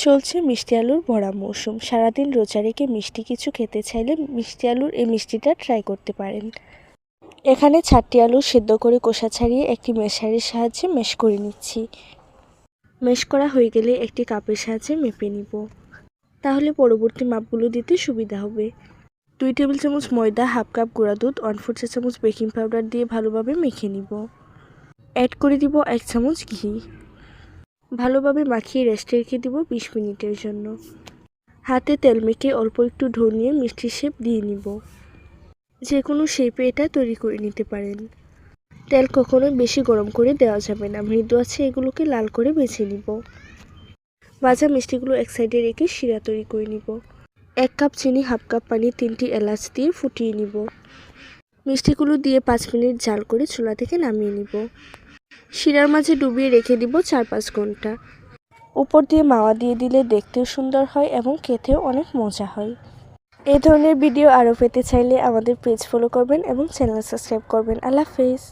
চলছে মিষ্টি আলুর ভরা মৌসুম। সারাদিন রোজা রেখে মিষ্টি কিছু খেতে চাইলে মিষ্টি আলুর এই মিষ্টিটা ট্রাই করতে পারেন। এখানে 4টি আলু সেদ্ধ করে খোসা ছাড়িয়ে একটি মেশারের সাহায্যে মেশ করে নিচ্ছি। মেশ করা হয়ে গেলে একটি কাপের সাহায্যে মেপে নিব, তাহলে পরবর্তী মাপগুলো দিতে সুবিধা হবে। 2 টেবিল চামচ ময়দা, হাফ কাপ গুঁড়া দুধ, 1/4 চা চামচ বেকিং পাউডার দিয়ে ভালোভাবে মেখে নিব। অ্যাড করে দিব 1 চামচ ঘি। ভালোভাবে মাখিয়ে রেস্টে রেখে দিব 20 মিনিটের জন্য। হাতে তেল মেখে অল্প একটু ঢো নিয়ে মিষ্টির শেপ দিয়ে নিব। যে কোনো শেপে এটা তৈরি করে নিতে পারেন। তেল কখনোই বেশি গরম করে দেওয়া যাবে না, মৃদু আছে এগুলোকে লাল করে বেছে নিব। ভাজা মিষ্টিগুলো এক সাইডে রেখে শিরা তৈরি করে নিব। 1 কাপ চিনি, হাফ কাপ পানি, 3টি এলাচ দিয়ে ফুটিয়ে নিব। মিষ্টিগুলো দিয়ে 5 মিনিট জাল করে চুলা থেকে নামিয়ে নিব। শিরার মাঝে ডুবিয়ে রেখে দিব 4-5 ঘন্টা। উপর দিয়ে মাওয়া দিয়ে দিলে দেখতেও সুন্দর হয় এবং খেতেও অনেক মজা হয়। এই ধরনের ভিডিও আরও পেতে চাইলে আমাদের পেজ ফলো করবেন এবং চ্যানেল সাবস্ক্রাইব করবেন। আল্লাহ হাফেজ।